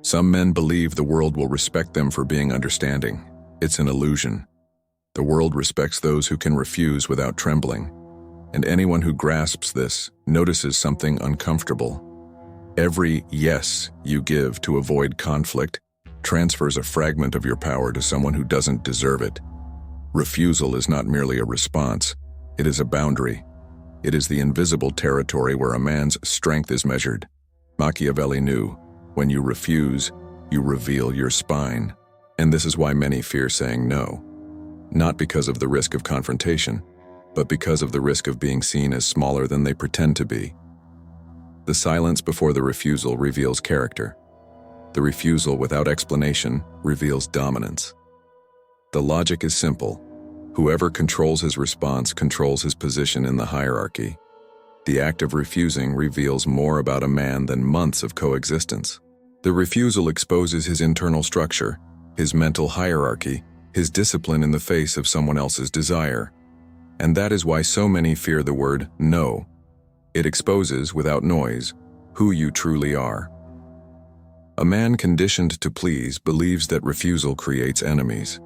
Some men believe the world will respect them for being understanding. It's an illusion. The world respects those who can refuse without trembling, and anyone who grasps this notices something uncomfortable. Every yes you give to avoid conflict transfers a fragment of your power to someone who doesn't deserve it. Refusal is not merely a response, it is a boundary. It is the invisible territory where a man's strength is measured. Machiavelli knew, when you refuse, you reveal your spine. And this is why many fear saying no. Not because of the risk of confrontation, but because of the risk of being seen as smaller than they pretend to be. The silence before the refusal reveals character. The refusal without explanation reveals dominance. The logic is simple. Whoever controls his response controls his position in the hierarchy. The act of refusing reveals more about a man than months of coexistence. The refusal exposes his internal structure, his mental hierarchy, his discipline in the face of someone else's desire. And that is why so many fear the word no. It exposes, without noise, who you truly are. A man conditioned to please believes that refusal creates enemies.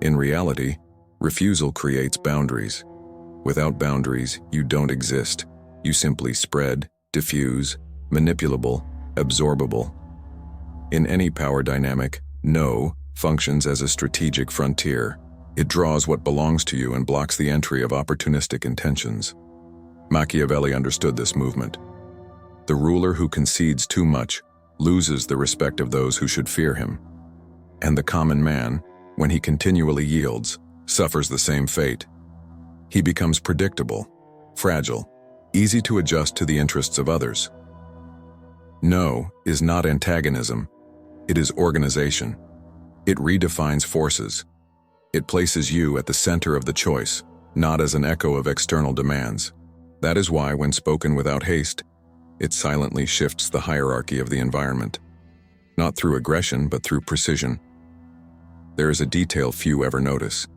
In reality, refusal creates boundaries. Without boundaries, you don't exist. You simply spread, diffuse, manipulable, absorbable. In any power dynamic, no functions as a strategic frontier. It draws what belongs to you and blocks the entry of opportunistic intentions. Machiavelli understood this movement. The ruler who concedes too much loses the respect of those who should fear him. And the common man, when he continually yields, suffers the same fate. He becomes predictable, fragile, easy to adjust to the interests of others. No is not antagonism, it is organization. It redefines forces. It places you at the center of the choice, not as an echo of external demands. That is why, when spoken without haste, it silently shifts the hierarchy of the environment. Not through aggression, but through precision. There is a detail few ever notice.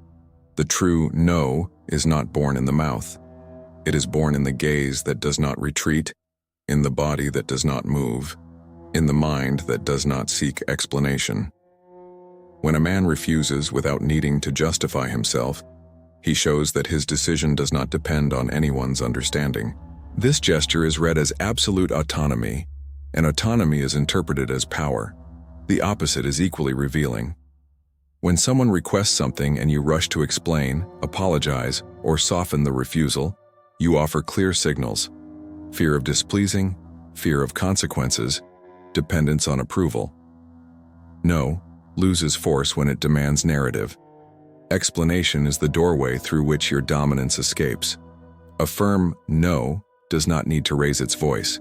The true no is not born in the mouth. It is born in the gaze that does not retreat, in the body that does not move, in the mind that does not seek explanation. When a man refuses without needing to justify himself, he shows that his decision does not depend on anyone's understanding. This gesture is read as absolute autonomy, and autonomy is interpreted as power. The opposite is equally revealing. When someone requests something and you rush to explain, apologize, or soften the refusal, you offer clear signals: fear of displeasing, fear of consequences, dependence on approval. No loses force when it demands narrative. Explanation is the doorway through which your dominance escapes. A firm no does not need to raise its voice.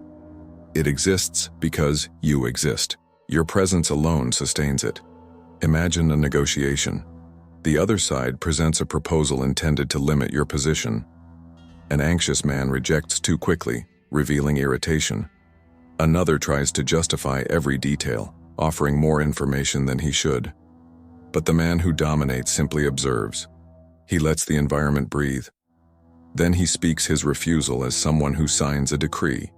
It exists because you exist. Your presence alone sustains it. Imagine a negotiation. The other side presents a proposal intended to limit your position. An anxious man rejects too quickly, revealing irritation. Another tries to justify every detail, offering more information than he should. But the man who dominates simply observes. He lets the environment breathe. Then he speaks his refusal as someone who signs a decree.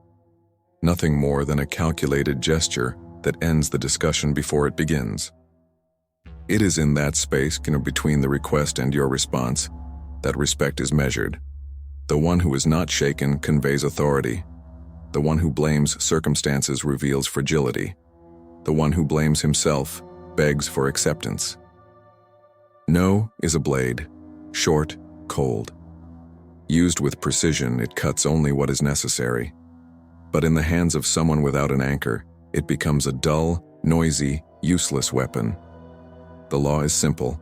Nothing more than a calculated gesture that ends the discussion before it begins. It is in that space between the request and your response that respect is measured. The one who is not shaken conveys authority. The one who blames circumstances reveals fragility. The one who blames himself begs for acceptance. No is a blade, short, cold. Used with precision, it cuts only what is necessary. But in the hands of someone without an anchor, it becomes a dull, noisy, useless weapon. The law is simple.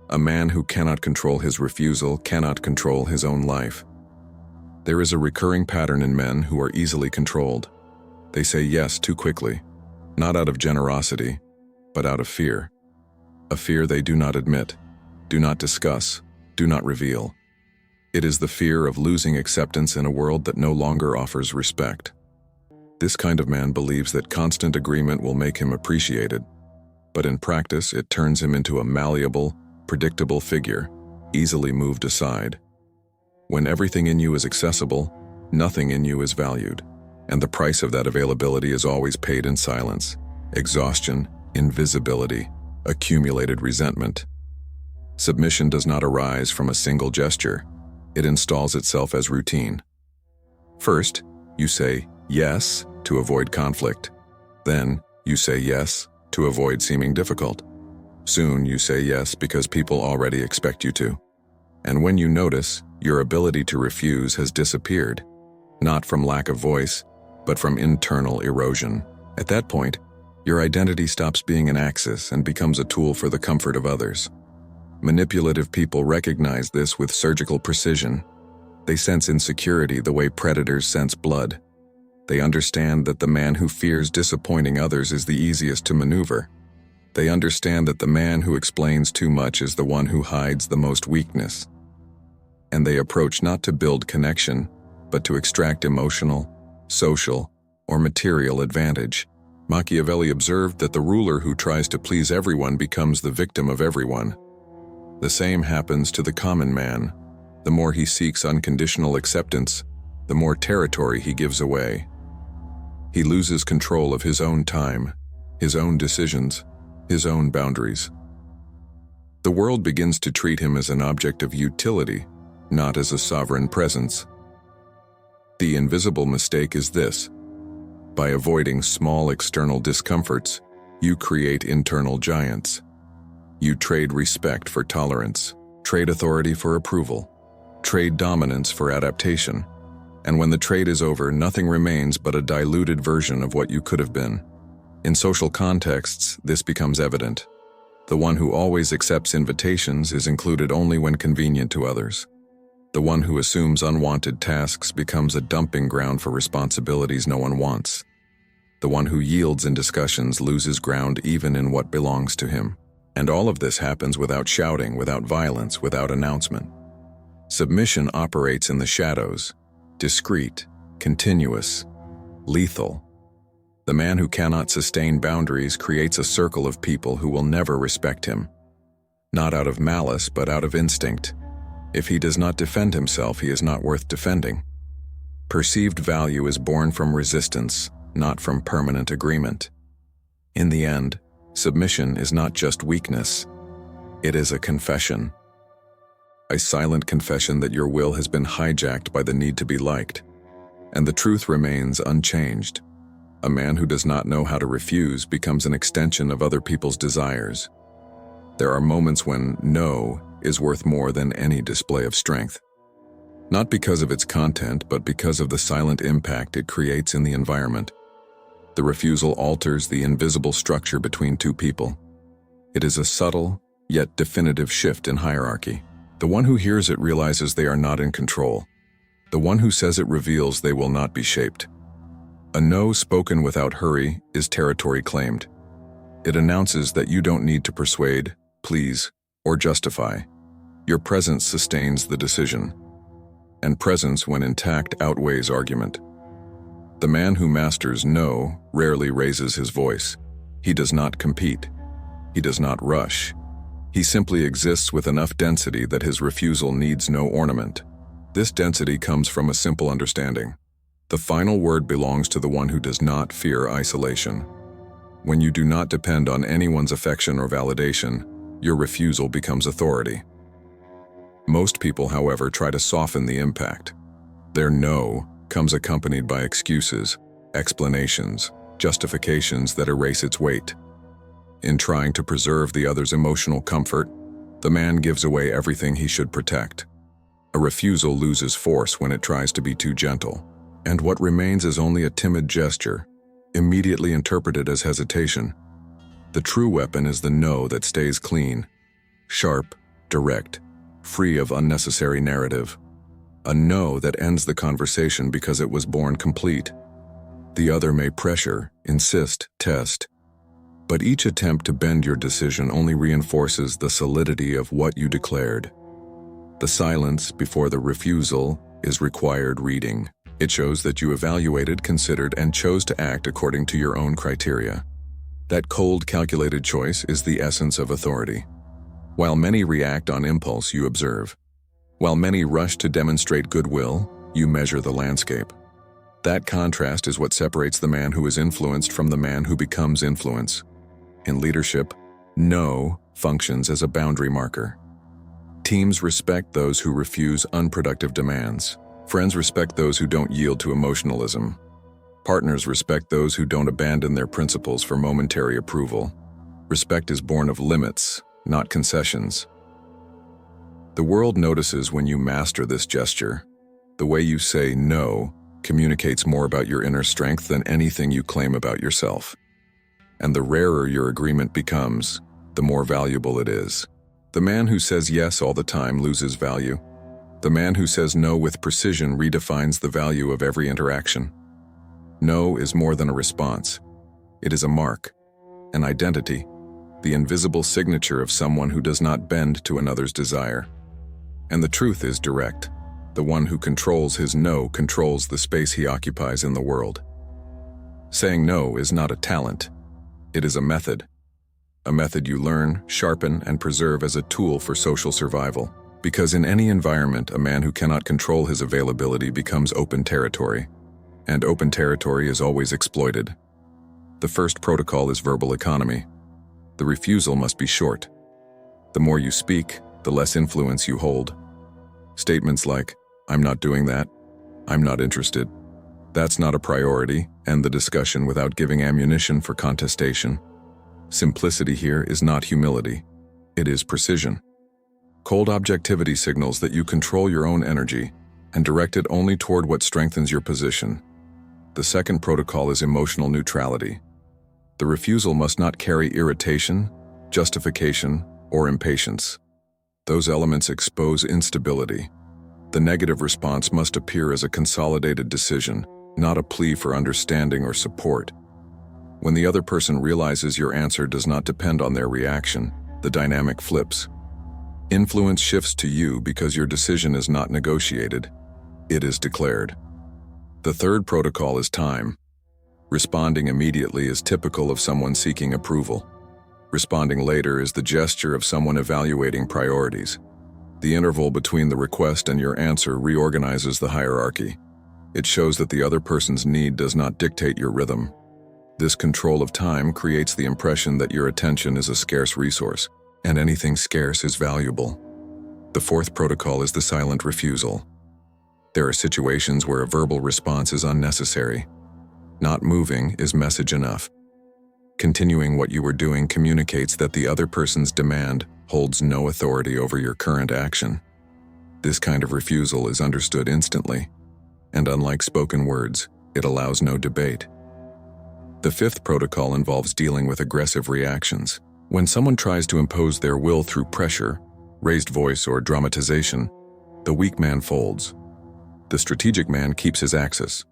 A man who cannot control his refusal cannot control his own life. There is a recurring pattern in men who are easily controlled. They say yes too quickly, not out of generosity, but out of fear. A fear they do not admit, do not discuss, do not reveal. It is the fear of losing acceptance in a world that no longer offers respect. This kind of man believes that constant agreement will make him appreciated, but in practice it turns him into a malleable, predictable figure, easily moved aside. When everything in you is accessible, nothing in you is valued, and the price of that availability is always paid in silence. exhaustion, invisibility, accumulated resentment. Submission does not arise from a single gesture. It installs itself as routine. First, you say yes to avoid conflict. Then, you say yes to avoid seeming difficult. Soon, you say yes because people already expect you to. And when you notice, your ability to refuse has disappeared, not from lack of voice, but from internal erosion. At that point, your identity stops being an axis and becomes a tool for the comfort of others. Manipulative people recognize this with surgical precision. They sense insecurity the way predators sense blood. They understand that the man who fears disappointing others is the easiest to maneuver. They understand that the man who explains too much is the one who hides the most weakness. And they approach not to build connection, but to extract emotional, social, or material advantage. Machiavelli observed that the ruler who tries to please everyone becomes the victim of everyone. The same happens to the common man. The more he seeks unconditional acceptance, the more territory he gives away. He loses control of his own time, his own decisions, his own boundaries. The world begins to treat him as an object of utility, not as a sovereign presence. The invisible mistake is this: by avoiding small external discomforts, you create internal giants. You trade respect for tolerance, trade authority for approval, trade dominance for adaptation. And when the trade is over, nothing remains but a diluted version of what you could have been. In social contexts, this becomes evident. The one who always accepts invitations is included only when convenient to others. The one who assumes unwanted tasks becomes a dumping ground for responsibilities no one wants. The one who yields in discussions loses ground even in what belongs to him. And all of this happens without shouting, without violence, without announcement. Submission operates in the shadows, discreet, continuous, lethal. The man who cannot sustain boundaries creates a circle of people who will never respect him. Not out of malice, but out of instinct. If he does not defend himself, he is not worth defending. Perceived value is born from resistance, not from permanent agreement. In the end, submission is not just weakness. It is a confession. A silent confession that your will has been hijacked by the need to be liked. And the truth remains unchanged. A man who does not know how to refuse becomes an extension of other people's desires. There are moments when no is worth more than any display of strength. Not because of its content, but because of the silent impact it creates in the environment. The refusal alters the invisible structure between two people. It is a subtle, yet definitive shift in hierarchy. The one who hears it realizes they are not in control. The one who says it reveals they will not be shaped. A no spoken without hurry is territory claimed. It announces that you don't need to persuade, please, or justify. Your presence sustains the decision. And presence, when intact, outweighs argument. The man who masters no rarely raises his voice. He does not compete. He does not rush. He simply exists with enough density that his refusal needs no ornament. This density comes from a simple understanding. The final word belongs to the one who does not fear isolation. When you do not depend on anyone's affection or validation, your refusal becomes authority. Most people, however, try to soften the impact. Their no comes accompanied by excuses, explanations, justifications that erase its weight. In trying to preserve the other's emotional comfort, the man gives away everything he should protect. A refusal loses force when it tries to be too gentle, and what remains is only a timid gesture, immediately interpreted as hesitation. The true weapon is the no that stays clean, sharp, direct, free of unnecessary narrative. A no that ends the conversation because it was born complete. The other may pressure, insist, test, but each attempt to bend your decision only reinforces the solidity of what you declared. The silence before the refusal is required reading. It shows that you evaluated, considered, and chose to act according to your own criteria. That cold, calculated choice is the essence of authority. While many react on impulse, you observe. While many rush to demonstrate goodwill, you measure the landscape. That contrast is what separates the man who is influenced from the man who becomes influence. In leadership, no functions as a boundary marker. Teams respect those who refuse unproductive demands. Friends respect those who don't yield to emotionalism. Partners respect those who don't abandon their principles for momentary approval. Respect is born of limits, not concessions. The world notices when you master this gesture. The way you say no communicates more about your inner strength than anything you claim about yourself. And the rarer your agreement becomes, the more valuable it is. The man who says yes all the time loses value. The man who says no with precision redefines the value of every interaction. No is more than a response. It is a mark, an identity, the invisible signature of someone who does not bend to another's desire. And the truth is direct. The one who controls his no controls the space he occupies in the world. Saying no is not a talent. It is a method. A method you learn, sharpen, and preserve as a tool for social survival. Because in any environment, a man who cannot control his availability becomes open territory. And open territory is always exploited. The first protocol is verbal economy. The refusal must be short. The more you speak, the less influence you hold. Statements like, "I'm not doing that," "I'm not interested," "That's not a priority," end the discussion without giving ammunition for contestation. Simplicity here is not humility. It is precision. Cold objectivity signals that you control your own energy and direct it only toward what strengthens your position. The second protocol is emotional neutrality. The refusal must not carry irritation, justification, or impatience. Those elements expose instability. The negative response must appear as a consolidated decision, not a plea for understanding or support. When the other person realizes your answer does not depend on their reaction, the dynamic flips. Influence shifts to you because your decision is not negotiated. It is declared. The third protocol is time. Responding immediately is typical of someone seeking approval. Responding later is the gesture of someone evaluating priorities. The interval between the request and your answer reorganizes the hierarchy. It shows that the other person's need does not dictate your rhythm. This control of time creates the impression that your attention is a scarce resource, and anything scarce is valuable. The fourth protocol is the silent refusal. There are situations where a verbal response is unnecessary. Not moving is message enough. Continuing what you were doing communicates that the other person's demand holds no authority over your current action. This kind of refusal is understood instantly, and unlike spoken words, it allows no debate. The fifth protocol involves dealing with aggressive reactions. When someone tries to impose their will through pressure, raised voice, or dramatization, the weak man folds. The strategic man keeps his axis.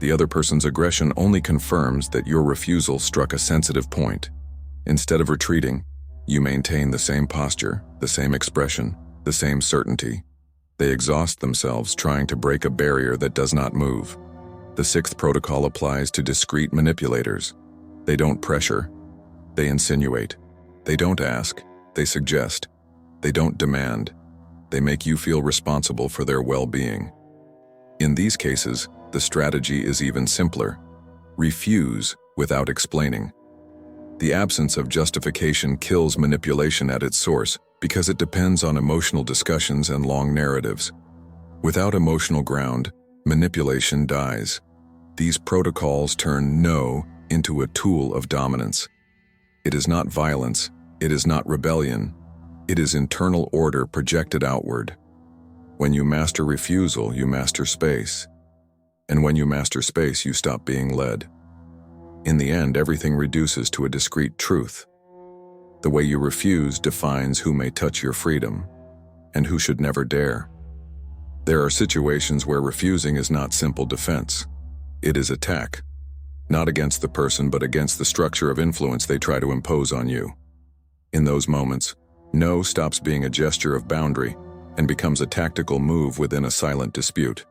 The other person's aggression only confirms that your refusal struck a sensitive point. Instead of retreating, you maintain the same posture, the same expression, the same certainty. They exhaust themselves trying to break a barrier that does not move. The sixth protocol applies to discreet manipulators. They don't pressure. They insinuate. They don't ask. They suggest. They don't demand. They make you feel responsible for their well-being. In these cases, the strategy is even simpler. Refuse without explaining. The absence of justification kills manipulation at its source because it depends on emotional discussions and long narratives. Without emotional ground, manipulation dies. These protocols turn no into a tool of dominance. It is not violence. It is not rebellion. It is internal order projected outward. When you master refusal, you master space. And when you master space, you stop being led. In the end, everything reduces to a discrete truth. The way you refuse defines who may touch your freedom and who should never dare. There are situations where refusing is not simple defense. It is attack, not against the person but against the structure of influence they try to impose on you. In those moments, no stops being a gesture of boundary and becomes a tactical move within a silent dispute.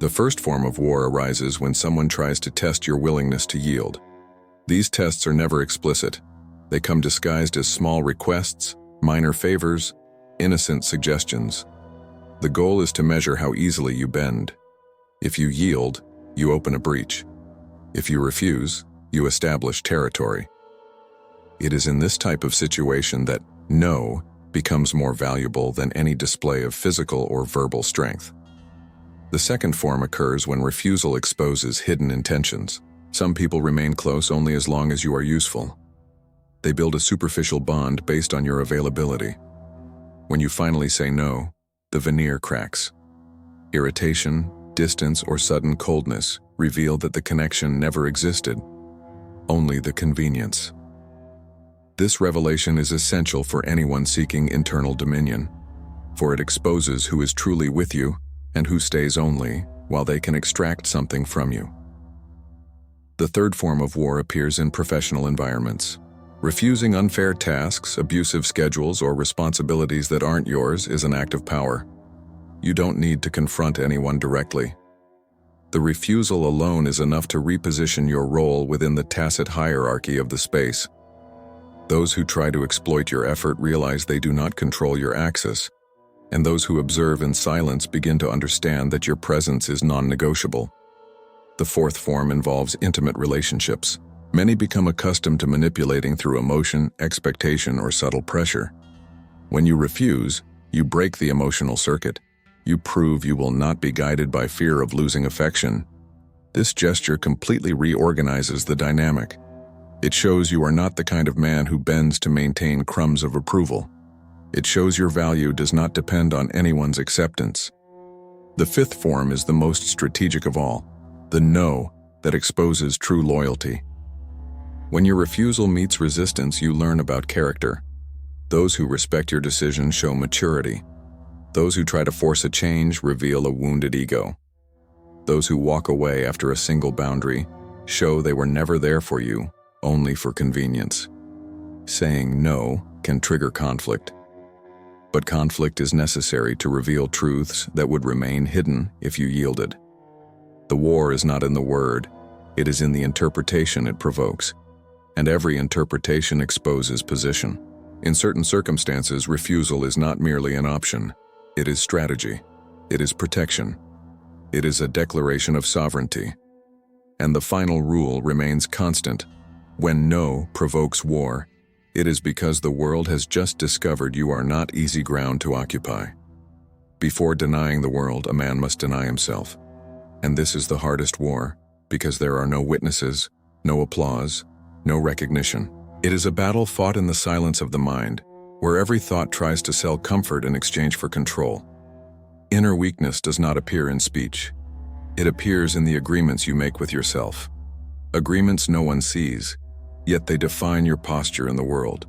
The first form of war arises when someone tries to test your willingness to yield. These tests are never explicit. They come disguised as small requests, minor favors, innocent suggestions. The goal is to measure how easily you bend. If you yield, you open a breach. If you refuse, you establish territory. It is in this type of situation that no becomes more valuable than any display of physical or verbal strength. The second form occurs when refusal exposes hidden intentions. Some people remain close only as long as you are useful. They build a superficial bond based on your availability. When you finally say no, the veneer cracks. Irritation, distance, or sudden coldness reveal that the connection never existed, only the convenience. This revelation is essential for anyone seeking internal dominion, for it exposes who is truly with you and who stays only while they can extract something from you. The third form of war appears in professional environments. Refusing unfair tasks, abusive schedules, or responsibilities that aren't yours is an act of power. You don't need to confront anyone directly. The refusal alone is enough to reposition your role within the tacit hierarchy of the space. Those who try to exploit your effort realize they do not control your access, and those who observe in silence begin to understand that your presence is non-negotiable. The fourth form involves intimate relationships. Many become accustomed to manipulating through emotion, expectation, or subtle pressure. When you refuse, you break the emotional circuit. You prove you will not be guided by fear of losing affection. This gesture completely reorganizes the dynamic. It shows you are not the kind of man who bends to maintain crumbs of approval. It shows your value does not depend on anyone's acceptance. The fifth form is the most strategic of all, the no that exposes true loyalty. When your refusal meets resistance, you learn about character. Those who respect your decision show maturity. Those who try to force a change reveal a wounded ego. Those who walk away after a single boundary show they were never there for you, only for convenience. Saying no can trigger conflict. But conflict is necessary to reveal truths that would remain hidden if you yielded. The war is not in the word, it is in the interpretation it provokes. And every interpretation exposes position. In certain circumstances, refusal is not merely an option. It is strategy. It is protection. It is a declaration of sovereignty. And the final rule remains constant. When no provokes war, it is because the world has just discovered you are not easy ground to occupy. Before denying the world, a man must deny himself. And this is the hardest war, because there are no witnesses, no applause, no recognition. It is a battle fought in the silence of the mind, where every thought tries to sell comfort in exchange for control. Inner weakness does not appear in speech. It appears in the agreements you make with yourself. Agreements no one sees, yet they define your posture in the world.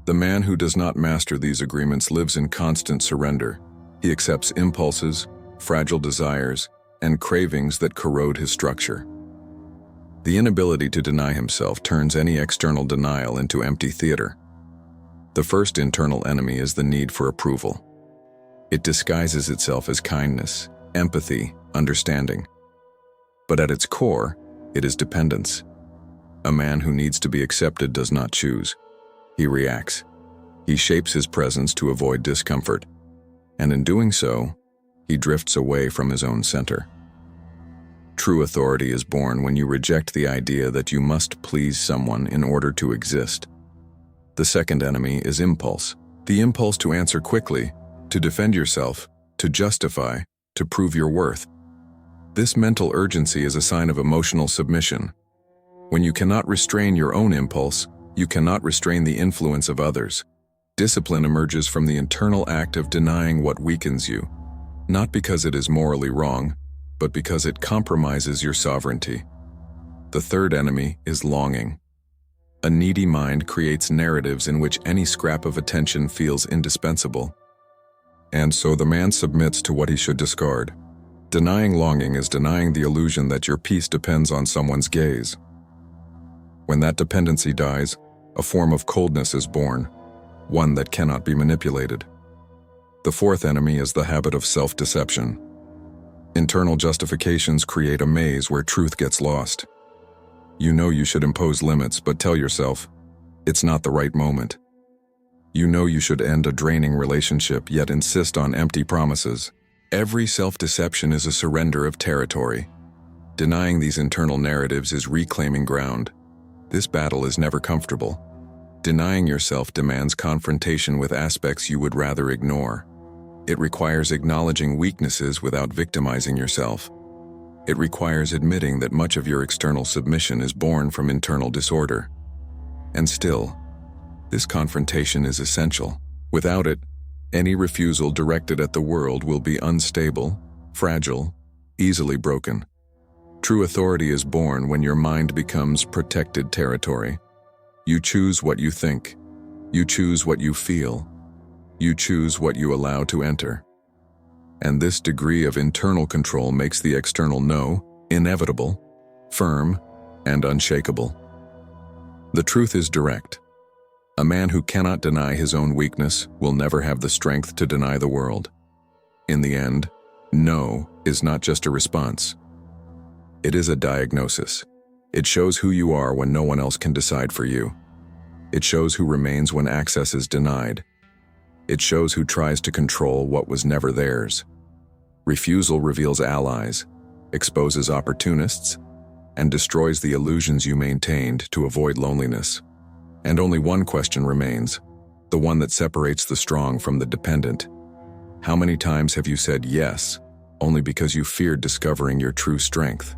The man who does not master these agreements lives in constant surrender. He accepts impulses, fragile desires, and cravings that corrode his structure. The inability to deny himself turns any external denial into empty theater. The first internal enemy is the need for approval. It disguises itself as kindness, empathy, understanding. But at its core, it is dependence. A man who needs to be accepted does not choose. He reacts. He shapes his presence to avoid discomfort. And in doing so, he drifts away from his own center. True authority is born when you reject the idea that you must please someone in order to exist. The second enemy is impulse. The impulse to answer quickly, to defend yourself, to justify, to prove your worth. This mental urgency is a sign of emotional submission. When you cannot restrain your own impulse, you cannot restrain the influence of others. Discipline emerges from the internal act of denying what weakens you, not because it is morally wrong, but because it compromises your sovereignty. The third enemy is longing. A needy mind creates narratives in which any scrap of attention feels indispensable. And so the man submits to what he should discard. Denying longing is denying the illusion that your peace depends on someone's gaze. When that dependency dies, a form of coldness is born, one that cannot be manipulated. The fourth enemy is the habit of self-deception. Internal justifications create a maze where truth gets lost. You know you should impose limits, but tell yourself, it's not the right moment. You know you should end a draining relationship, yet insist on empty promises. Every self-deception is a surrender of territory. Denying these internal narratives is reclaiming ground. This battle is never comfortable. Denying yourself demands confrontation with aspects you would rather ignore. It requires acknowledging weaknesses without victimizing yourself. It requires admitting that much of your external submission is born from internal disorder. And still, this confrontation is essential. Without it, any refusal directed at the world will be unstable, fragile, easily broken. True authority is born when your mind becomes protected territory. You choose what you think. You choose what you feel. You choose what you allow to enter. And this degree of internal control makes the external no inevitable, firm, and unshakable. The truth is direct. A man who cannot deny his own weakness will never have the strength to deny the world. In the end, no is not just a response. It is a diagnosis. It shows who you are when no one else can decide for you. It shows who remains when access is denied. It shows who tries to control what was never theirs. Refusal reveals allies, exposes opportunists, and destroys the illusions you maintained to avoid loneliness. And only one question remains, the one that separates the strong from the dependent. How many times have you said yes, only because you feared discovering your true strength?